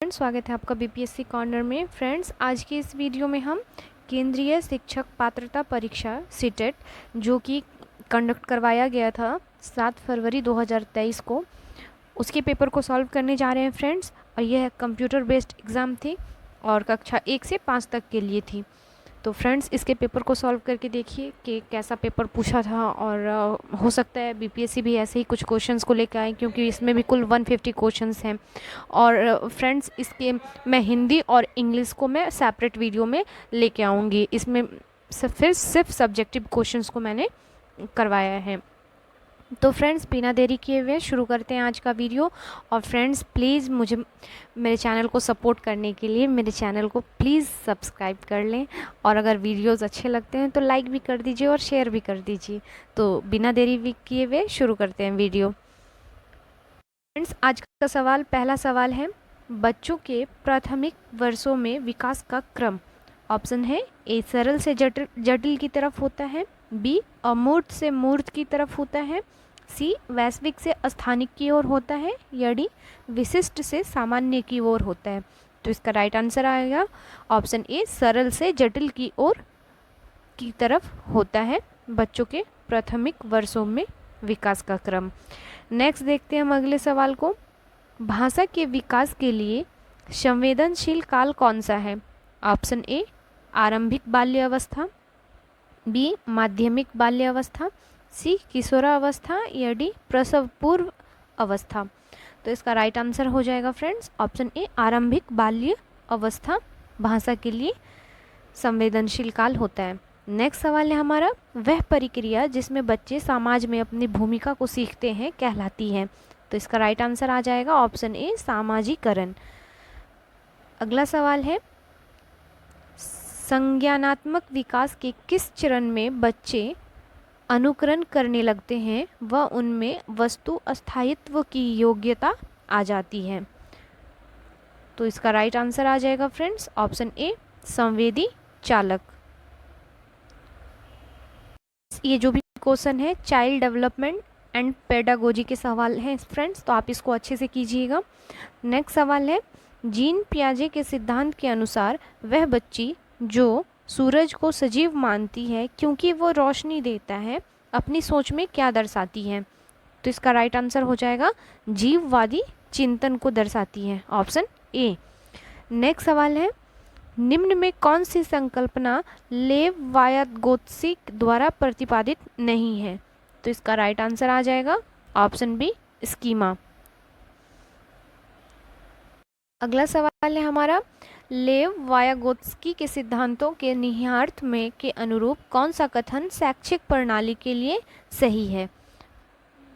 Friends, स्वागत है आपका बीपीएससी कॉर्नर में। फ्रेंड्स, आज की इस वीडियो में हम केंद्रीय शिक्षक पात्रता परीक्षा सीटेट जो कि कंडक्ट करवाया गया था 7 फरवरी 2023 को, उसके पेपर को सॉल्व करने जा रहे हैं फ्रेंड्स। और यह कंप्यूटर बेस्ड एग्ज़ाम थी और कक्षा 1 से 5 तक के लिए थी। तो फ्रेंड्स, इसके पेपर को सॉल्व करके देखिए कि कैसा पेपर पूछा था। और हो सकता है बीपीएससी भी ऐसे ही कुछ क्वेश्चंस को लेकर आए, क्योंकि इसमें भी कुल 150 क्वेश्चंस हैं। और फ्रेंड्स, इसके मैं हिंदी और इंग्लिश को मैं सेपरेट वीडियो में लेके आऊँगी। इसमें फिर सिर्फ सब्जेक्टिव क्वेश्चंस को मैंने करवाया है। तो फ्रेंड्स, बिना देरी किए हुए शुरू करते हैं आज का वीडियो। और फ्रेंड्स, प्लीज़ मुझे मेरे चैनल को सपोर्ट करने के लिए मेरे चैनल को प्लीज़ सब्सक्राइब कर लें, और अगर वीडियोस अच्छे लगते हैं तो लाइक भी कर दीजिए और शेयर भी कर दीजिए। तो बिना देरी किए हुए शुरू करते हैं वीडियो। फ्रेंड्स, आज का सवाल, पहला सवाल है, बच्चों के प्राथमिक वर्षों में विकास का क्रम। ऑप्शन है ए, सरल से जटिल की तरफ होता है, बी, अमूर्त से मूर्त की तरफ होता है, सी, वैश्विक से स्थानिक की ओर होता है, या डी, विशिष्ट से सामान्य की ओर होता है। तो इसका राइट आंसर आएगा ऑप्शन ए, सरल से जटिल की ओर की तरफ होता है बच्चों के प्राथमिक वर्षों में विकास का क्रम। नेक्स्ट देखते हैं हम अगले सवाल को। भाषा के विकास के लिए संवेदनशील काल कौन सा है? ऑप्शन ए, आरंभिक बाल्य अवस्था, बी, माध्यमिक बाल्य अवस्था, सी, किशोरावस्था, या डी, प्रसव पूर्व अवस्था। तो इसका राइट आंसर हो जाएगा फ्रेंड्स ऑप्शन ए, आरंभिक बाल्य अवस्था भाषा के लिए संवेदनशील काल होता है। नेक्स्ट सवाल है हमारा, वह प्रक्रिया जिसमें बच्चे समाज में अपनी भूमिका को सीखते हैं कहलाती है। तो इसका राइट आंसर आ जाएगा ऑप्शन ए, सामाजिकरण। अगला सवाल है, संज्ञानात्मक विकास के किस चरण में बच्चे अनुकरण करने लगते हैं व उनमें वस्तु स्थायित्व की योग्यता आ जाती है? तो इसका राइट आंसर आ जाएगा फ्रेंड्स ऑप्शन ए, संवेदी चालक। ये जो भी क्वेश्चन है चाइल्ड डेवलपमेंट एंड पेडागोजी के सवाल हैं फ्रेंड्स, तो आप इसको अच्छे से कीजिएगा। नेक्स्ट सवाल है, जीन पियाजे के सिद्धांत के अनुसार वह बच्ची जो सूरज को सजीव मानती है क्योंकि वो रोशनी देता है, अपनी सोच में क्या दर्शाती है? तो इसका राइट आंसर हो जाएगा जीववादी चिंतन को दर्शाती है, ऑप्शन ए। नेक्स्ट सवाल है, निम्न में कौन सी संकल्पना लेव वायागोत्स्की द्वारा प्रतिपादित नहीं है? तो इसका राइट आंसर आ जाएगा ऑप्शन बी, स्कीमा। अगला सवाल है हमारा, लेव वायागोत्स्की के सिद्धांतों के निहितार्थ में के अनुरूप कौन सा कथन शैक्षिक प्रणाली के लिए सही है?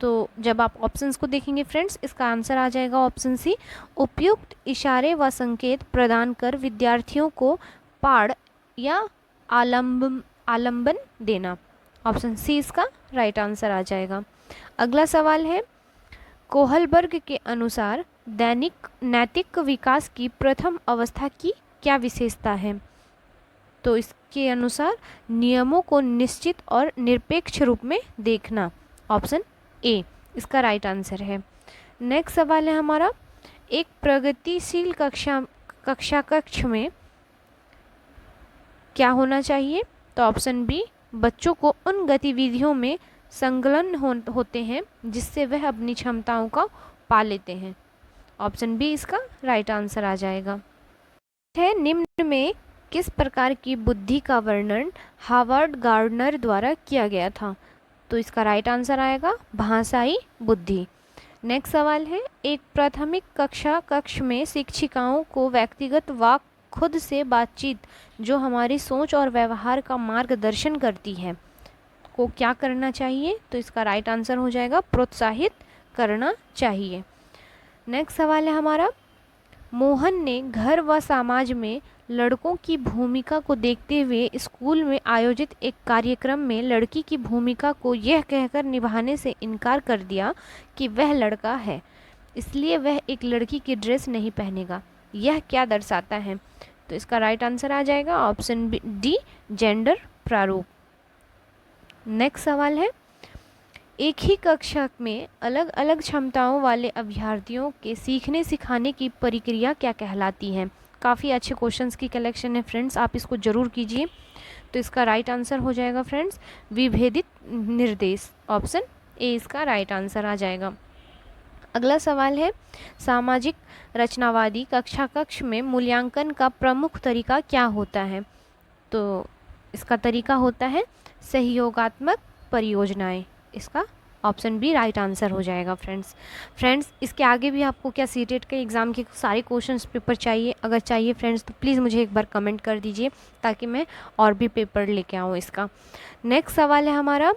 तो जब आप ऑप्शंस को देखेंगे फ्रेंड्स, इसका आंसर आ जाएगा ऑप्शन सी, उपयुक्त इशारे व संकेत प्रदान कर विद्यार्थियों को पाठ या आलंबन देना। ऑप्शन सी इसका राइट आंसर आ जाएगा। अगला सवाल है, कोहलबर्ग के अनुसार दैनिक नैतिक विकास की प्रथम अवस्था की क्या विशेषता है? तो इसके अनुसार नियमों को निश्चित और निरपेक्ष रूप में देखना, ऑप्शन ए इसका राइट आंसर है। नेक्स्ट सवाल है हमारा, एक प्रगतिशील कक्ष में क्या होना चाहिए? तो ऑप्शन बी, बच्चों को उन गतिविधियों में संलग्न होते हैं जिससे वह अपनी क्षमताओं का पा लेते हैं। ऑप्शन बी इसका राइट आंसर आ जाएगा। है, निम्न में किस प्रकार की बुद्धि का वर्णन हावर्ड गार्डनर द्वारा किया गया था? तो इसका राइट आंसर आएगा भाषाई बुद्धि। नेक्स्ट सवाल है, एक प्राथमिक कक्ष में शिक्षिकाओं को व्यक्तिगत व खुद से बातचीत जो हमारी सोच और व्यवहार का मार्गदर्शन करती है को क्या करना चाहिए? तो इसका राइट आंसर हो जाएगा प्रोत्साहित करना चाहिए। नेक्स्ट सवाल है हमारा, मोहन ने घर व समाज में लड़कों की भूमिका को देखते हुए स्कूल में आयोजित एक कार्यक्रम में लड़की की भूमिका को यह कहकर निभाने से इनकार कर दिया कि वह लड़का है, इसलिए वह एक लड़की की ड्रेस नहीं पहनेगा। यह क्या दर्शाता है? तो इसका राइट आंसर आ जाएगा ऑप्शन डी, जेंडर प्रारूप। नेक्स्ट सवाल है, एक ही कक्षा में अलग अलग क्षमताओं वाले अभ्यर्थियों के सीखने सिखाने की प्रक्रिया क्या कहलाती है? काफ़ी अच्छे क्वेश्चंस की कलेक्शन है फ्रेंड्स, आप इसको ज़रूर कीजिए। तो इसका राइट आंसर हो जाएगा फ्रेंड्स विभेदित निर्देश, ऑप्शन ए इसका राइट आंसर आ जाएगा। अगला सवाल है, सामाजिक रचनावादी कक्ष में मूल्यांकन का प्रमुख तरीका क्या होता है? तो इसका तरीका होता है सहयोगात्मक परियोजनाएं, इसका ऑप्शन बी राइट आंसर हो जाएगा फ्रेंड्स इसके आगे भी आपको क्या सीटेट के एग्ज़ाम के सारे क्वेश्चंस पेपर चाहिए? अगर चाहिए फ्रेंड्स तो प्लीज़ मुझे एक बार कमेंट कर दीजिए ताकि मैं और भी पेपर लेके आऊँ इसका। नेक्स्ट सवाल है हमारा,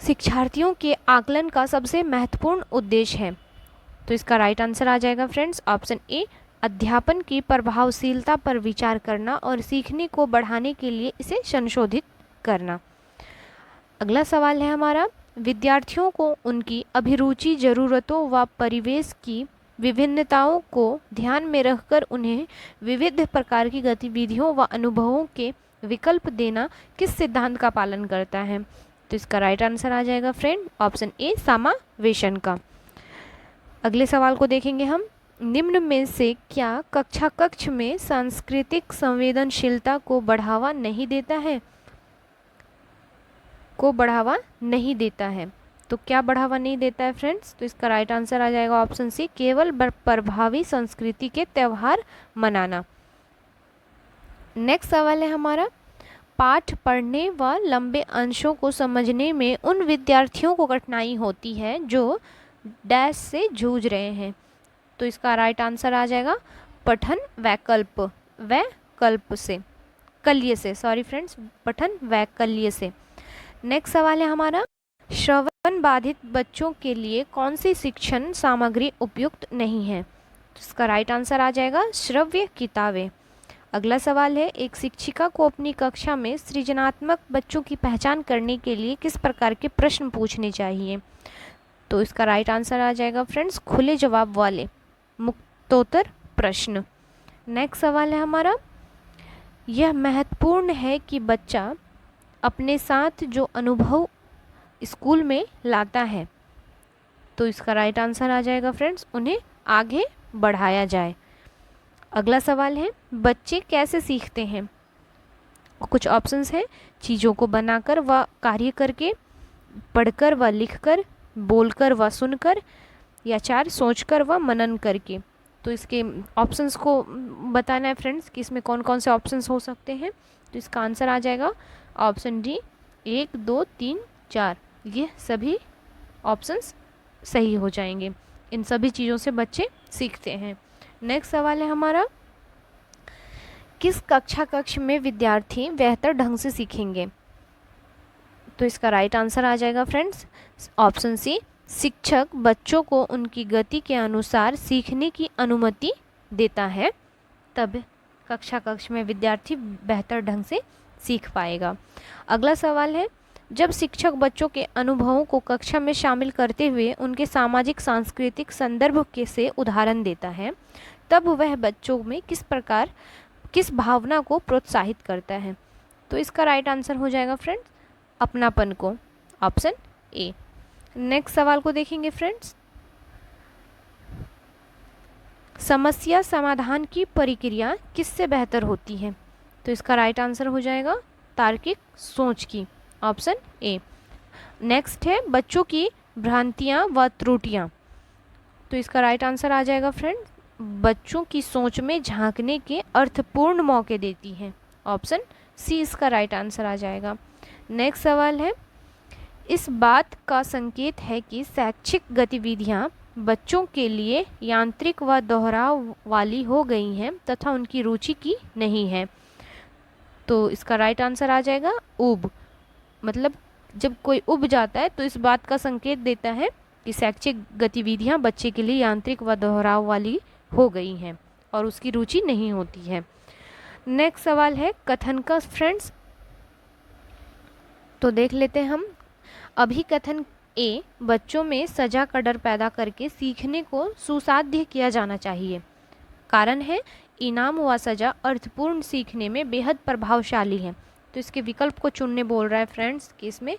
शिक्षार्थियों के आकलन का सबसे महत्वपूर्ण उद्देश्य है? तो इसका राइट आंसर आ जाएगा फ्रेंड्स ऑप्शन ए अध्यापन की प्रभावशीलता पर विचार करना और सीखने को बढ़ाने के लिए इसे संशोधित करना। अगला सवाल है हमारा, विद्यार्थियों को उनकी अभिरुचि, ज़रूरतों व परिवेश की विभिन्नताओं को ध्यान में रखकर उन्हें विविध प्रकार की गतिविधियों व अनुभवों के विकल्प देना किस सिद्धांत का पालन करता है? तो इसका राइट आंसर आ जाएगा फ्रेंड ऑप्शन ए समावेशन का। अगले सवाल को देखेंगे हम, निम्न में से क्या कक्ष में सांस्कृतिक संवेदनशीलता को बढ़ावा नहीं देता है? तो क्या बढ़ावा नहीं देता है फ्रेंड्स? तो इसका राइट आंसर आ जाएगा ऑप्शन सी केवल प्रभावी संस्कृति के त्यौहार मनाना। नेक्स्ट सवाल है हमारा, पाठ पढ़ने व लंबे अंशों को समझने में उन विद्यार्थियों को कठिनाई होती है जो डैश से जूझ रहे हैं। तो इसका राइट आंसर आ जाएगा पठन वैकल्य से। नेक्स्ट सवाल है हमारा, श्रवण बाधित बच्चों के लिए कौन सी शिक्षण सामग्री उपयुक्त नहीं है? तो इसका राइट आंसर आ जाएगा श्रव्य किताबें। अगला सवाल है, एक शिक्षिका को अपनी कक्षा में सृजनात्मक बच्चों की पहचान करने के लिए किस प्रकार के प्रश्न पूछने चाहिए? तो इसका राइट आंसर आ जाएगा फ्रेंड्स खुले जवाब वाले मुक्तोत्तर प्रश्न। नेक्स्ट सवाल है हमारा, यह महत्वपूर्ण है कि बच्चा अपने साथ जो अनुभव स्कूल में लाता है। तो इसका राइट आंसर आ जाएगा फ्रेंड्स उन्हें आगे बढ़ाया जाए। अगला सवाल है, बच्चे कैसे सीखते हैं? कुछ ऑप्शंस हैं, चीज़ों को बनाकर व कार्य करके, पढ़कर व लिखकर, बोलकर व सुनकर, या 4 सोचकर व मनन करके। तो इसके ऑप्शंस को बताना है फ्रेंड्स कि इसमें कौन कौन से ऑप्शंस हो सकते हैं। तो इसका आंसर आ जाएगा ऑप्शन डी 1, 2, 3, 4, ये सभी ऑप्शंस सही हो जाएंगे। इन सभी चीज़ों से बच्चे सीखते हैं। नेक्स्ट सवाल है हमारा, किस कक्ष में विद्यार्थी बेहतर ढंग से सीखेंगे? तो इसका राइट आंसर आ जाएगा फ्रेंड्स ऑप्शन सी शिक्षक बच्चों को उनकी गति के अनुसार सीखने की अनुमति देता है, तब कक्ष में विद्यार्थी बेहतर ढंग से सीख पाएगा। अगला सवाल है, जब शिक्षक बच्चों के अनुभवों को कक्षा में शामिल करते हुए उनके सामाजिक सांस्कृतिक संदर्भ के से उदाहरण देता है, तब वह बच्चों में किस भावना को प्रोत्साहित करता है? तो इसका राइट आंसर हो जाएगा फ्रेंड्स अपनापन को, ऑप्शन ए। नेक्स्ट सवाल को देखेंगे फ्रेंड्स, समस्या समाधान की प्रक्रिया किससे बेहतर होती है? तो इसका राइट आंसर हो जाएगा तार्किक सोच की, ऑप्शन ए। नेक्स्ट है बच्चों की भ्रांतियाँ व त्रुटियाँ। तो इसका राइट आंसर आ जाएगा फ्रेंड्स बच्चों की सोच में झांकने के अर्थपूर्ण मौके देती है, ऑप्शन सी इसका राइट आंसर आ जाएगा। नेक्स्ट सवाल है, इस बात का संकेत है कि शैक्षिक गतिविधियाँ बच्चों के लिए यांत्रिक व दोहराव वाली हो गई हैं तथा उनकी रुचि की नहीं है। तो इसका राइट आंसर आ जाएगा ऊब, मतलब जब कोई उब जाता है तो इस बात का संकेत देता है कि शैक्षिक गतिविधियाँ बच्चे के लिए यांत्रिक व दोहराव वाली हो गई हैं और उसकी रुचि नहीं होती है। नेक्स्ट सवाल है कथन का फ्रेंड्स, तो देख लेते हैं हम। अभिकथन ए, बच्चों में सजा का डर पैदा करके सीखने को सुसाध्य किया जाना चाहिए। कारण है इनाम व सजा अर्थपूर्ण सीखने में बेहद प्रभावशाली है। तो इसके विकल्प को चुनने बोल रहा है फ्रेंड्स कि इसमें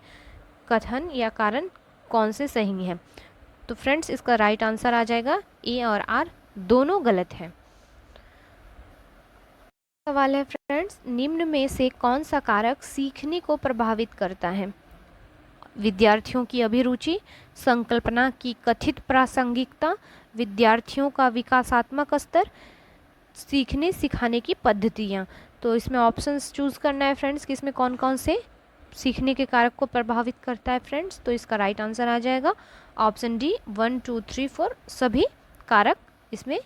कथन या कारण कौन से सही हैं? तो फ्रेंड्स इसका राइट आंसर आ जाएगा ए और आर दोनों गलत हैं। सवाल है फ्रेंड्स, निम्न में से कौन सा कारक सीखने को प्रभावित करता है? विद्यार्थियों की अभिरुचि, संकल्पना की कथित प्रासंगिकता, विद्यार्थियों का विकासात्मक स्तर, सीखने सिखाने की पद्धतियाँ। तो इसमें ऑप्शंस चूज करना है फ्रेंड्स कि इसमें कौन कौन से सीखने के कारक को प्रभावित करता है फ्रेंड्स। तो इसका राइट आंसर आ जाएगा ऑप्शन डी 1, 2, 3, 4 सभी कारक इसमें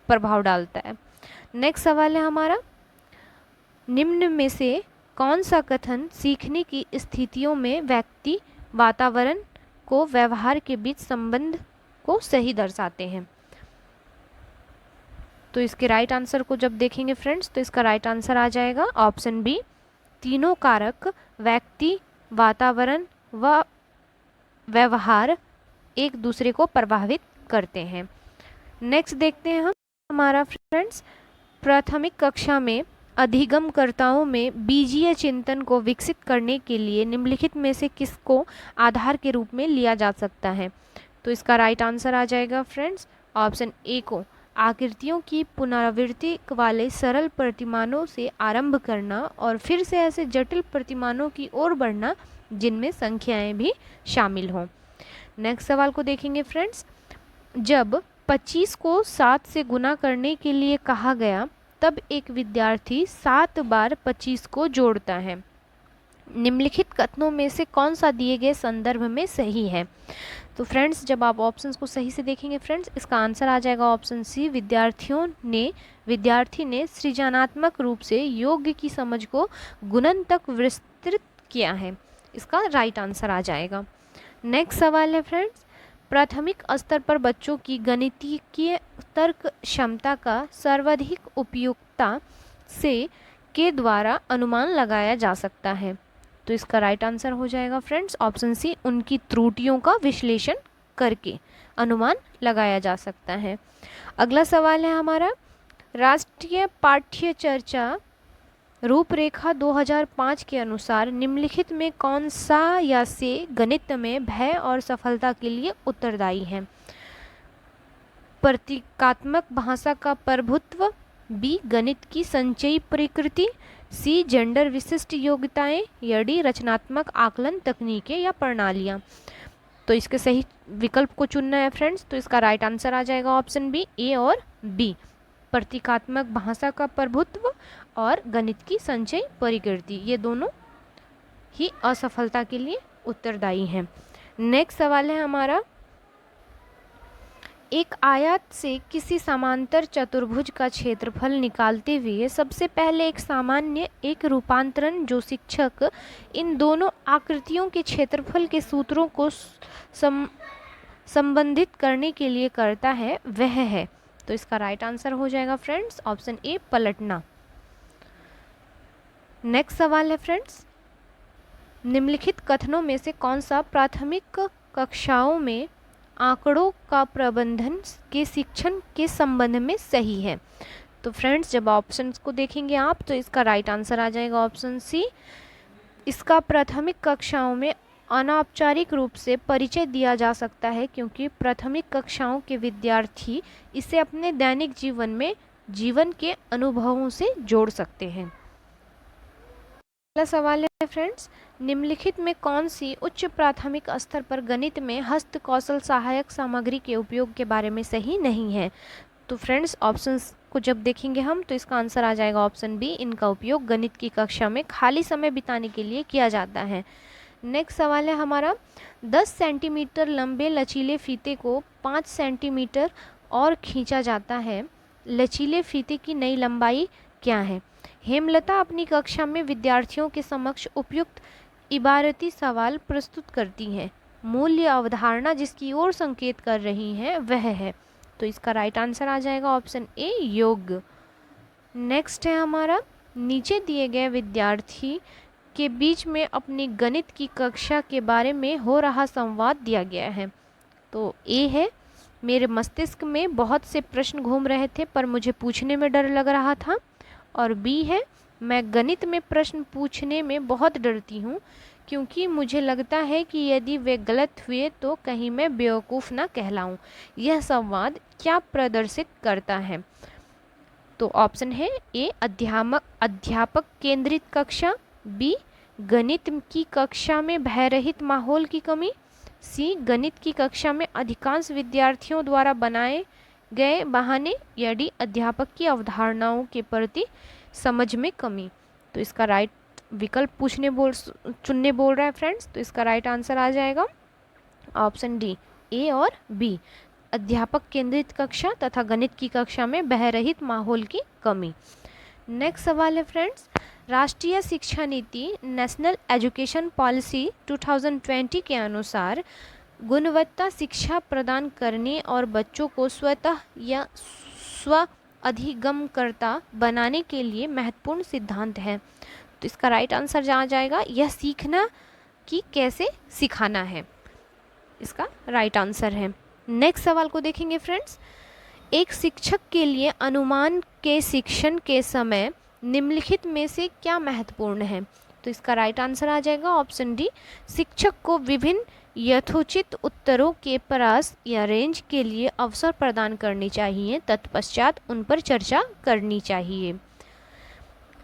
प्रभाव डालता है। नेक्स्ट सवाल है हमारा, निम्न में से कौन सा कथन सीखने की स्थितियों में व्यक्ति वातावरण को व्यवहार के बीच संबंध को सही दर्शाते हैं? तो इसके राइट आंसर को जब देखेंगे फ्रेंड्स तो इसका राइट आंसर आ जाएगा ऑप्शन बी, तीनों कारक व्यक्ति, वातावरण व व्यवहार एक दूसरे को प्रभावित करते हैं। नेक्स्ट देखते हैं हम हमारा फ्रेंड्स, प्राथमिक कक्षा में अधिगमकर्ताओं में बीजीय चिंतन को विकसित करने के लिए निम्नलिखित में से किसको आधार के रूप में लिया जा सकता है? तो इसका राइट आंसर आ जाएगा फ्रेंड्स ऑप्शन ए को, आकृतियों की पुनरावृत्ति वाले सरल प्रतिमानों से आरंभ करना और फिर से ऐसे जटिल प्रतिमानों की ओर बढ़ना जिनमें संख्याएं भी शामिल हों। नेक्स्ट सवाल को देखेंगे फ्रेंड्स, जब 25 को 7 से गुना करने के लिए कहा गया तब एक विद्यार्थी 7 बार 25 को जोड़ता है। निम्नलिखित कथनों में से कौन सा दिए गए संदर्भ में सही है? तो फ्रेंड्स जब आप ऑप्शंस को सही से देखेंगे फ्रेंड्स इसका आंसर आ जाएगा ऑप्शन सी, विद्यार्थी ने सृजनात्मक रूप से योग की समझ को गुणन तक विस्तृत किया है। इसका राइट आंसर आ जाएगा। नेक्स्ट सवाल है फ्रेंड्स, प्राथमिक स्तर पर बच्चों की गणितीय तर्क क्षमता का सर्वाधिक उपयुक्तता से के द्वारा अनुमान लगाया जा सकता है। तो इसका राइट आंसर हो जाएगा फ्रेंड्स ऑप्शन सी, उनकी त्रुटियों का विश्लेषण करके अनुमान लगाया जा सकता है। अगला सवाल है हमारा, राष्ट्रीय पाठ्य चर्चा रूपरेखा 2005 के अनुसार निम्नलिखित में कौन सा या से गणित में भय और सफलता के लिए उत्तरदायी है? प्रतीकात्मक भाषा का प्रभुत्व, बी गणित की संचयी प्रकृति, सी जेंडर विशिष्ट योग्यताएं, या डी रचनात्मक आकलन तकनीकें या प्रणालियां। तो इसके सही विकल्प को चुनना है फ्रेंड्स। तो इसका राइट आंसर आ जाएगा ऑप्शन बी, ए और बी, प्रतीकात्मक भाषा का प्रभुत्व और गणित की संचयी प्रकृति, ये दोनों ही असफलता के लिए उत्तरदायी हैं। नेक्स्ट सवाल है हमारा, एक आयत से किसी समांतर चतुर्भुज का क्षेत्रफल निकालते हुए सबसे पहले एक सामान्य एक रूपांतरण जो शिक्षक इन दोनों आकृतियों के क्षेत्रफल के सूत्रों को संबंधित करने के लिए करता है वह है। तो इसका राइट आंसर हो जाएगा फ्रेंड्स ऑप्शन ए, पलटना। नेक्स्ट सवाल है फ्रेंड्स, निम्नलिखित कथनों में से कौन सा प्राथमिक कक्षाओं में आंकड़ों का प्रबंधन के शिक्षण के संबंध में सही है? तो फ्रेंड्स जब ऑप्शंस को देखेंगे आप तो इसका राइट आंसर आ जाएगा ऑप्शन सी, इसका प्राथमिक कक्षाओं में अनौपचारिक रूप से परिचय दिया जा सकता है क्योंकि प्राथमिक कक्षाओं के विद्यार्थी इसे अपने दैनिक जीवन में जीवन के अनुभवों से जोड़ सकते हैं। अगला सवाल है फ्रेंड्स, निम्नलिखित में कौन सी उच्च प्राथमिक स्तर पर गणित में हस्त कौशल सहायक सामग्री के उपयोग के बारे में सही नहीं है? तो फ्रेंड्स ऑप्शंस को जब देखेंगे हम तो इसका आंसर आ जाएगा ऑप्शन बी, इनका उपयोग गणित की कक्षा में खाली समय बिताने के लिए किया जाता है। नेक्स्ट सवाल है हमारा, 10 सेंटीमीटर लंबे लचीले फीते को 5 सेंटीमीटर और खींचा जाता है। लचीले फीते की नई लंबाई क्या है? हेमलता अपनी कक्षा में विद्यार्थियों के समक्ष उपयुक्त इबारती सवाल प्रस्तुत करती हैं। मूल्य अवधारणा जिसकी ओर संकेत कर रही हैं वह है। तो इसका राइट आंसर आ जाएगा ऑप्शन ए, योग। नेक्स्ट है हमारा, नीचे दिए गए विद्यार्थी के बीच में अपनी गणित की कक्षा के बारे में हो रहा संवाद दिया गया है। तो ए है, मेरे मस्तिष्क में बहुत से प्रश्न घूम रहे थे पर मुझे पूछने में डर लग रहा था। और बी है, मैं गणित में प्रश्न पूछने में बहुत डरती हूँ क्योंकि मुझे लगता है कि यदि वे गलत हुए तो कहीं मैं बेवकूफ़ ना कहलाऊं। यह संवाद क्या प्रदर्शित करता है? तो ऑप्शन है ए अध्यापक केंद्रित कक्षा, बी गणित की कक्षा में भयरहित माहौल की कमी, सी गणित की कक्षा में अधिकांश विद्यार्थियों द्वारा बनाए गए बहाने, या डी अध्यापक की अवधारणाओं के प्रति समझ में कमी। तो इसका राइट विकल्प चुनने बोल रहा है फ्रेंड्स। तो इसका राइट आंसर आ जाएगा ऑप्शन डी, ए और बी, अध्यापक केंद्रित कक्षा तथा गणित की कक्षा में बहरहित माहौल की कमी। नेक्स्ट सवाल है फ्रेंड्स, राष्ट्रीय शिक्षा नीति नेशनल एजुकेशन पॉलिसी 2020 के अनुसार गुणवत्ता शिक्षा प्रदान करने और बच्चों को स्वतः या स्व अधिगमकर्ता बनाने के लिए महत्वपूर्ण सिद्धांत है। तो इसका राइट आंसर आ जाएगा यह सीखना कि कैसे सिखाना है, इसका राइट आंसर है। नेक्स्ट सवाल को देखेंगे फ्रेंड्स, एक शिक्षक के लिए अनुमान के शिक्षण के समय निम्नलिखित में से क्या महत्वपूर्ण है? तो इसका राइट आंसर आ जाएगा ऑप्शन डी, शिक्षक को विभिन्न यथोचित उत्तरों के प्रयास या रेंज के लिए अवसर प्रदान करनी चाहिए, तत्पश्चात उन पर चर्चा करनी चाहिए।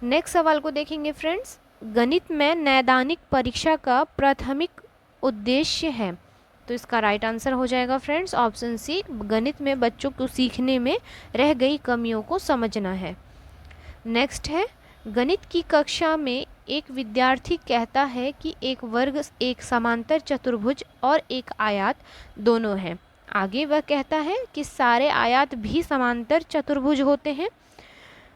नेक्स्ट सवाल को देखेंगे फ्रेंड्स, गणित में नैदानिक परीक्षा का प्राथमिक उद्देश्य है। तो इसका राइट आंसर हो जाएगा फ्रेंड्स ऑप्शन सी, गणित में बच्चों को सीखने में रह गई कमियों को समझना है। नेक्स्ट है, गणित की कक्षा में एक विद्यार्थी कहता है कि एक वर्ग एक समांतर चतुर्भुज और एक आयत दोनों हैं। आगे वह कहता है कि सारे आयत भी समांतर चतुर्भुज होते हैं।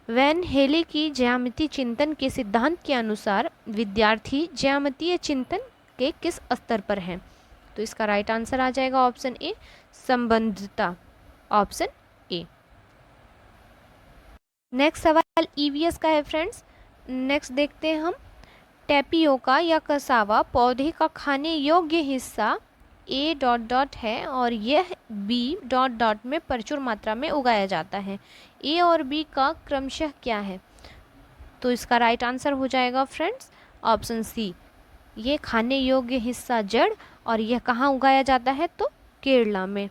वैन हेले की ज्यामिति चिंतन के सिद्धांत के अनुसार विद्यार्थी ज्यामितीय चिंतन के किस स्तर पर हैं? तो इसका राइट आंसर आ जाएगा ऑप्शन ए, संबंधितता, ऑप्शन ए। नेक्स्ट सवाल ईवीएस का है फ्रेंड्स। नेक्स्ट देखते हैं हम, टैपियोका या कसावा पौधे का खाने योग्य हिस्सा ए डॉट डॉट है और यह बी डॉट डॉट में प्रचुर मात्रा में उगाया जाता है। ए और बी का क्रमशः क्या है? तो इसका राइट आंसर हो जाएगा फ्रेंड्स ऑप्शन सी, ये खाने योग्य हिस्सा जड़, और यह कहाँ उगाया जाता है? तो केरला में।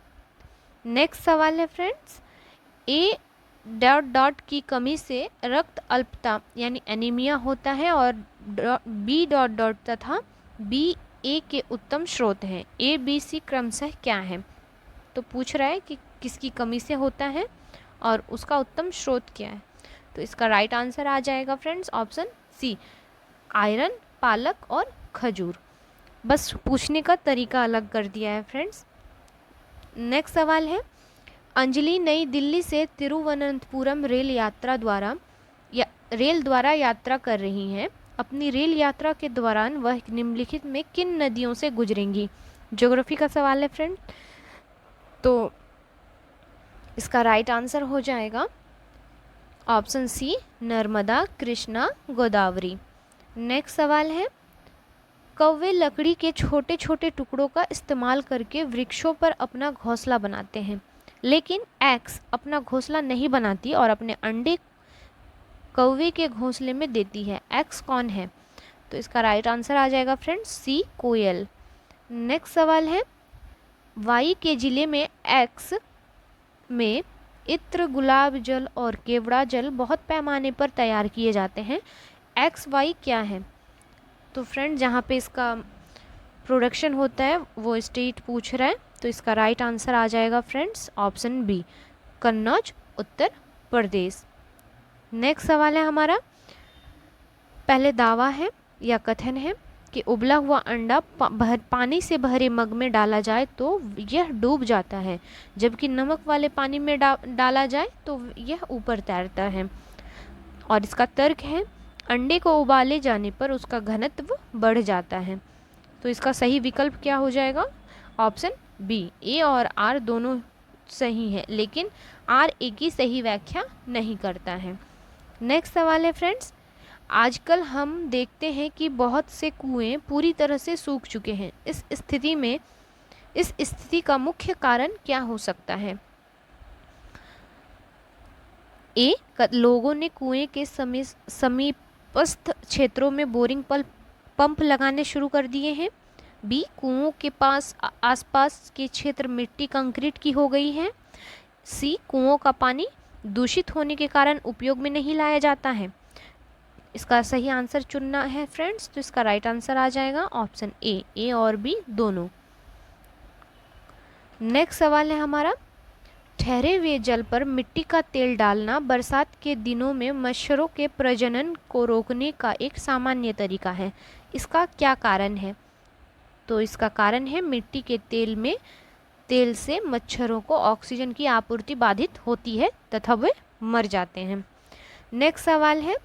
नेक्स्ट सवाल है फ्रेंड्स, ए डॉट डॉट की कमी से रक्त अल्पता यानी एनीमिया होता है और बी डॉट डॉट तथा बी ए के उत्तम स्रोत हैं। ए बी सी क्रमशः क्या है? तो पूछ रहा है कि किसकी कमी से होता है और उसका उत्तम स्रोत क्या है। तो इसका राइट आंसर आ जाएगा फ्रेंड्स ऑप्शन सी, आयरन, पालक और खजूर। बस पूछने का तरीका अलग कर दिया है फ्रेंड्स। नेक्स्ट सवाल है, अंजलि नई दिल्ली से तिरुवनंतपुरम रेल द्वारा यात्रा कर रही हैं। अपनी रेल यात्रा के दौरान वह निम्नलिखित में किन नदियों से गुजरेंगी? ज्योग्राफी का सवाल है फ्रेंड। तो इसका राइट आंसर हो जाएगा option C, Narmada, Krishna, Godavari. Next सवाल है, कौवे लकड़ी के छोटे छोटे टुकड़ों का इस्तेमाल करके वृक्षों पर अपना घोंसला बनाते हैं, लेकिन एक्स अपना घोंसला नहीं बनाती और अपने अंडे कौवे के घोंसले में देती है। एक्स कौन है? तो इसका राइट आंसर आ जाएगा फ्रेंड्स सी, कोयल। नेक्स्ट सवाल है, वाई के जिले में एक्स में इत्र, गुलाब जल और केवड़ा जल बहुत पैमाने पर तैयार किए जाते हैं। एक्स वाई क्या है? तो फ्रेंड जहाँ पे इसका प्रोडक्शन होता है वो स्टेट पूछ रहा है। तो इसका राइट आंसर आ जाएगा friends option B, Kannauj, Uttar Pradesh. Next सवाल है हमारा, पहले दावा है या कथन है कि उबला हुआ अंडा पानी से भरे मग में डाला जाए तो यह डूब जाता है, जबकि नमक वाले पानी में डाला जाए तो यह ऊपर तैरता है। और इसका तर्क है, अंडे को उबाले जाने पर उसका घनत्व बढ़ जाता है। तो इसका सही विकल्प क्या हो जाएगा? ऑप्शन बी, ए और आर दोनों सही है, लेकिन आर ए की सही व्याख्या नहीं करता है। नेक्स्ट सवाल है फ्रेंड्स, आजकल हम देखते हैं कि बहुत से कुएं पूरी तरह से सूख चुके हैं। इस स्थिति का मुख्य कारण क्या हो सकता है? ए, लोगों ने कुएं के समीपस्थ क्षेत्रों में बोरिंग पंप लगाने शुरू कर दिए हैं। बी, कुओं के पास आसपास के क्षेत्र मिट्टी कंक्रीट की हो गई है। सी, कुओं का पानी दूषित होने के कारण उपयोग में नहीं लाया जाता है। इसका सही आंसर चुनना है फ्रेंड्स, तो इसका राइट आंसर आ जाएगा ऑप्शन ए और बी दोनों। नेक्स्ट सवाल है हमारा, ठहरे हुए जल पर मिट्टी का तेल डालना बरसात के दिनों में मच्छरों के प्रजनन को रोकने का एक सामान्य तरीका है। इसका क्या कारण है? तो इसका कारण है मिट्टी के तेल से मच्छरों को ऑक्सीजन की आपूर्ति बाधित होती है तथा वे मर जाते हैं। नेक्स्ट सवाल है,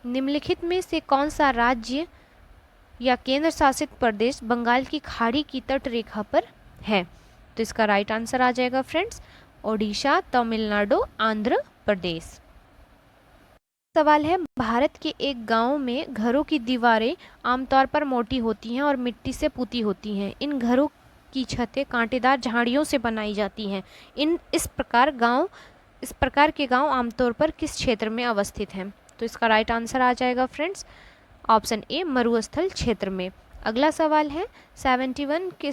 निम्नलिखित में से कौन सा राज्य या केंद्र शासित प्रदेश बंगाल की खाड़ी की तट रेखा पर है? तो इसका राइट आंसर आ जाएगा फ्रेंड्स ओडिशा, तमिलनाडु, आंध्र प्रदेश। सवाल है, भारत के एक गांव में घरों की दीवारें आमतौर पर मोटी होती हैं और मिट्टी से पुती होती हैं। इन घरों की छतें कांटेदार झाड़ियों से बनाई जाती हैं। इस प्रकार के गांव आमतौर पर किस क्षेत्र में अवस्थित हैं? तो इसका राइट आंसर आ जाएगा फ्रेंड्स ऑप्शन ए, मरुस्थल क्षेत्र में। अगला सवाल है, 71 के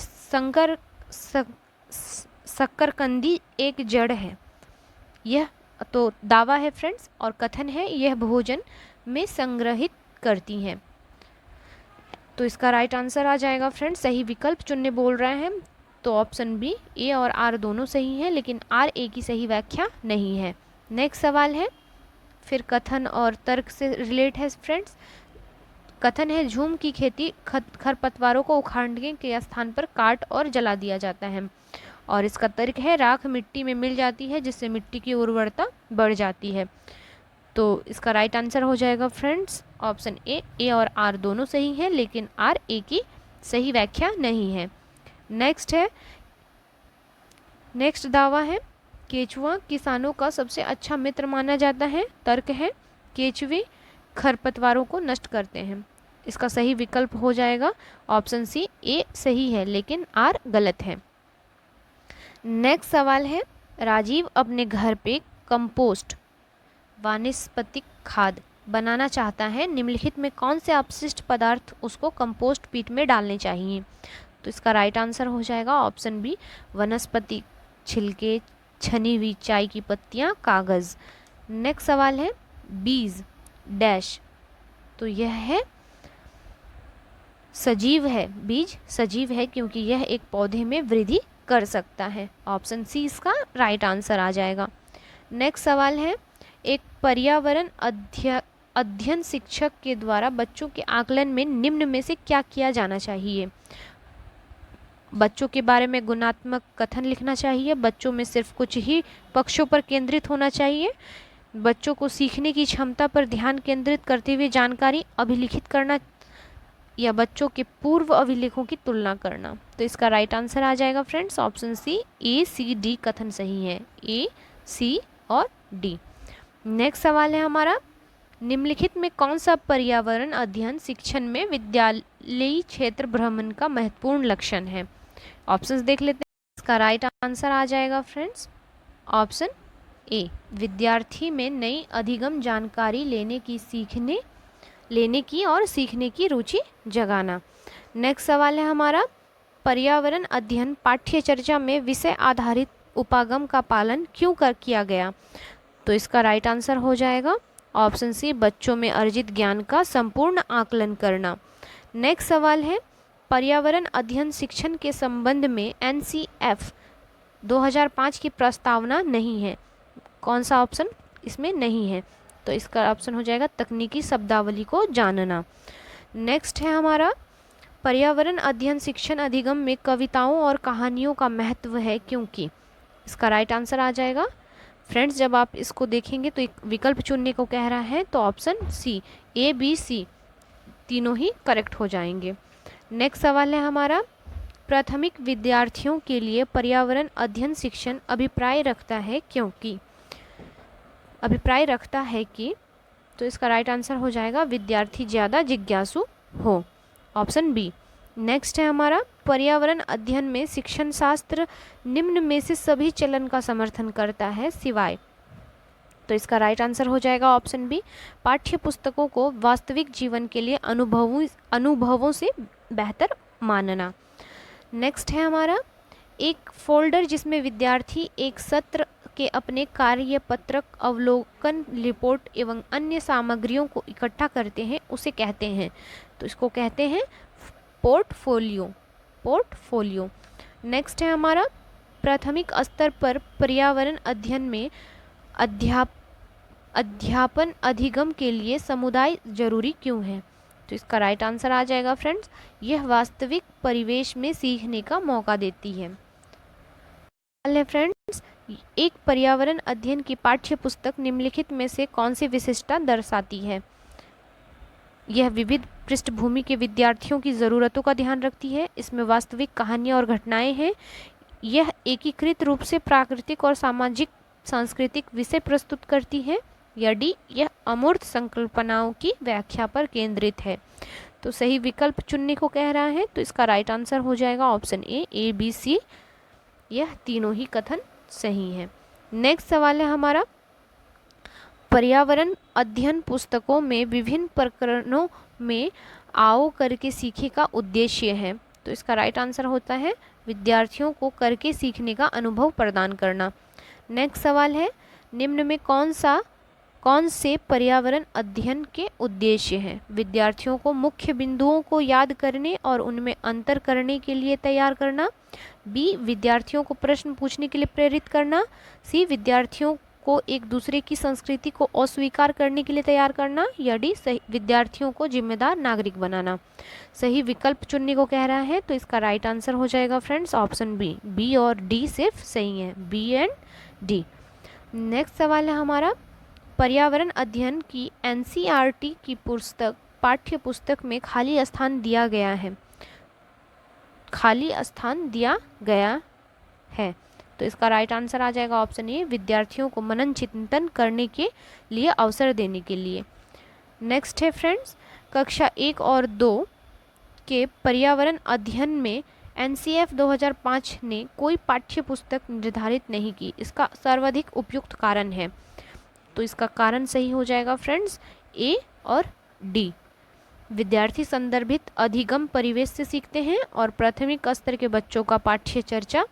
शक्करकंदी एक जड़ है। यह तो दावा है फ्रेंड्स, और कथन है यह भोजन में संग्रहित करती हैं। तो इसका राइट आंसर आ जाएगा फ्रेंड्स, सही विकल्प चुनने बोल रहे हैं तो ऑप्शन बी, ए और आर दोनों सही हैं, लेकिन आर ए की सही व्याख्या नहीं है। नेक्स्ट सवाल है, फिर कथन और तर्क से रिलेट है फ्रेंड्स। कथन है, झूम की खेती खरपतवारों को उखाड़ने के स्थान पर काट और जला दिया जाता है। और इसका तर्क है, राख मिट्टी में मिल जाती है जिससे मिट्टी की उर्वरता बढ़ जाती है। तो इसका राइट आंसर हो जाएगा फ्रेंड्स ऑप्शन ए और आर दोनों सही हैं, लेकिन आर ए की सही व्याख्या नहीं है। नेक्स्ट दावा है, केचुआ किसानों का सबसे अच्छा मित्र माना जाता है। तर्क है, केचुए खरपतवारों को नष्ट करते हैं। इसका सही विकल्प हो जाएगा ऑप्शन सी, ए सही है, लेकिन आर गलत है। नेक्स्ट सवाल है, राजीव अपने घर पे कंपोस्ट वानस्पतिक खाद बनाना चाहता है। निम्नलिखित में कौन से अपशिष्ट पदार्थ उसको कंपोस्ट पीट में डालने चाहिए? तो इसका राइट आंसर हो जाएगा ऑप्शन बी, वनस्पति छिलके, छनी हुई चाय की पत्तियां, कागज़। नेक्स्ट सवाल है, बीज डैश, तो यह है सजीव है। बीज सजीव है क्योंकि यह एक पौधे में वृद्धि कर सकता है। ऑप्शन सी इसका राइट आंसर आ जाएगा। नेक्स्ट सवाल है, एक पर्यावरण अध्ययन शिक्षक के द्वारा बच्चों के आकलन में निम्न में से क्या किया जाना चाहिए? बच्चों के बारे में गुणात्मक कथन लिखना चाहिए, बच्चों में सिर्फ कुछ ही पक्षों पर केंद्रित होना चाहिए, बच्चों को सीखने की क्षमता पर ध्यान केंद्रित करते हुए जानकारी अभिलिखित करना, या बच्चों के पूर्व अभिलेखों की तुलना करना। तो इसका राइट आंसर आ जाएगा फ्रेंड्स ऑप्शन सी, ए सी डी कथन सही है, ए सी और डी। नेक्स्ट सवाल है हमारा, निम्नलिखित में कौन सा पर्यावरण अध्ययन शिक्षण में विद्यालयी क्षेत्र भ्रमण का महत्वपूर्ण लक्षण है? ऑप्शंस देख लेते हैं। इसका राइट आंसर आ जाएगा फ्रेंड्स ऑप्शन ए, विद्यार्थी में नई अधिगम जानकारी लेने की और सीखने की रुचि जगाना। नेक्स्ट सवाल है हमारा, पर्यावरण अध्ययन पाठ्य चर्चा में विषय आधारित उपागम का पालन क्यों किया गया? तो इसका राइट आंसर हो जाएगा ऑप्शन सी, बच्चों में अर्जित ज्ञान का संपूर्ण आकलन करना। नेक्स्ट सवाल है, पर्यावरण अध्ययन शिक्षण के संबंध में NCF 2005 की प्रस्तावना नहीं है। कौन सा ऑप्शन इसमें नहीं है? तो इसका ऑप्शन हो जाएगा तकनीकी शब्दावली को जानना। नेक्स्ट है हमारा, पर्यावरण अध्ययन शिक्षण अधिगम में कविताओं और कहानियों का महत्व है क्योंकि। इसका राइट आंसर आ जाएगा फ्रेंड्स, जब आप इसको देखेंगे तो एक विकल्प चुनने को कह रहा है, तो option C, A B C तीनों ही करेक्ट हो जाएंगे। नेक्स्ट सवाल है हमारा, प्राथमिक विद्यार्थियों के लिए पर्यावरण अध्ययन शिक्षण अभिप्राय रखता है कि। तो इसका राइट आंसर हो जाएगा विद्यार्थी ज़्यादा जिज्ञासु हो, ऑप्शन बी। नेक्स्ट है हमारा, पर्यावरण अध्ययन में शिक्षण शास्त्र निम्न में से सभी चलन का समर्थन करता है सिवाय। तो इसका राइट आंसर हो जाएगा ऑप्शन बी, पाठ्य पुस्तकों को वास्तविक जीवन के लिए अनुभवों से बेहतर मानना। नेक्स्ट है हमारा, एक फोल्डर जिसमें विद्यार्थी एक सत्र के अपने कार्य पत्रक, अवलोकन, रिपोर्ट एवं अन्य सामग्रियों को इकट्ठा करते हैं उसे कहते हैं। तो इसको कहते हैं पोर्टफोलियो। नेक्स्ट है हमारा, प्राथमिक स्तर पर पर्यावरण अध्ययन में अध्यापन अधिगम के लिए समुदाय जरूरी क्यों है? तो इसका राइट आंसर आ जाएगा फ्रेंड्स, यह वास्तविक परिवेश में सीखने का मौका देती है। फ्रेंड्स, एक पर्यावरण अध्ययन की पाठ्य पुस्तक निम्नलिखित में से कौन सी विशिष्टता दर्शाती है? यह विविध पृष्ठभूमि के विद्यार्थियों की ज़रूरतों का ध्यान रखती है, इसमें वास्तविक कहानियाँ और घटनाएं हैं, यह एकीकृत रूप से प्राकृतिक और सामाजिक सांस्कृतिक विषय प्रस्तुत करती है, या डी, यह अमूर्त संकल्पनाओं की व्याख्या पर केंद्रित है। तो सही विकल्प चुनने को कह रहा है, तो इसका राइट आंसर हो जाएगा ऑप्शन ए, बी, सी, यह तीनों ही कथन सही है। नेक्स्ट सवाल है हमारा, पर्यावरण अध्ययन पुस्तकों में विभिन्न प्रकरणों में आओ करके सीखे का उद्देश्य है। तो इसका राइट आंसर होता है विद्यार्थियों को करके सीखने का अनुभव प्रदान करना। नेक्स्ट सवाल है, निम्न में कौन से पर्यावरण अध्ययन के उद्देश्य हैं? विद्यार्थियों को मुख्य बिंदुओं को याद करने और उनमें अंतर करने के लिए तैयार करना, बी, विद्यार्थियों को प्रश्न पूछने के लिए प्रेरित करना, सी, विद्यार्थियों को एक दूसरे की संस्कृति को अस्वीकार करने के लिए तैयार करना, या डी, विद्यार्थियों को जिम्मेदार नागरिक बनाना। सही विकल्प चुनने को कह रहा है, तो इसका राइट आंसर हो जाएगा फ्रेंड्स ऑप्शन बी और डी सिर्फ सही है, बी एंड डी। नेक्स्ट सवाल है हमारा, पर्यावरण अध्ययन की एनसीईआरटी की पुस्तक पाठ्य पुस्तक में खाली स्थान दिया गया है। तो इसका राइट आंसर आ जाएगा ऑप्शन ए, विद्यार्थियों को मनन चिंतन करने के लिए अवसर देने के लिए। नेक्स्ट है फ्रेंड्स, कक्षा 1 और 2 के पर्यावरण अध्ययन में एनसीएफ 2005 ने कोई पाठ्य पुस्तक निर्धारित नहीं की, इसका सर्वाधिक उपयुक्त कारण है। तो इसका कारण सही हो जाएगा फ्रेंड्स ए और डी, विद्यार्थी संदर्भित अधिगम परिवेश से सीखते हैं और प्राथमिक स्तर के बच्चों का पाठ्य चर्चा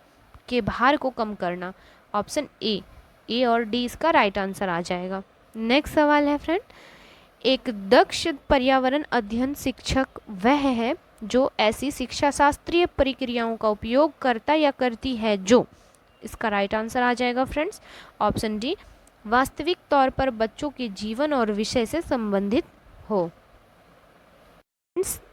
के भार को कम करना। ऑप्शन ए और डी इसका राइट आंसर आ जाएगा। नेक्स्ट सवाल है फ्रेंड, एक दक्ष पर्यावरण अध्ययन शिक्षक वह है जो ऐसी शिक्षा शास्त्रीय प्रक्रियाओं का उपयोग करता या करती है जो, इसका राइट आंसर आ जाएगा फ्रेंड्स ऑप्शन डी, वास्तविक तौर पर बच्चों के जीवन और विषय से संबंधित हो।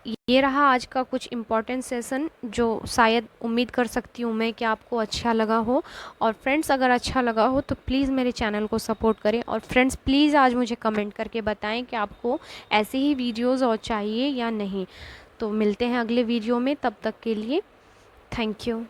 ये रहा आज का कुछ इम्पॉर्टेंट सेशन जो शायद उम्मीद कर सकती हूँ मैं कि आपको अच्छा लगा हो। और फ्रेंड्स, अगर अच्छा लगा हो तो प्लीज़ मेरे चैनल को सपोर्ट करें। और फ्रेंड्स, प्लीज़ आज मुझे कमेंट करके बताएं कि आपको ऐसे ही वीडियोस और चाहिए या नहीं। तो मिलते हैं अगले वीडियो में, तब तक के लिए थैंक यू।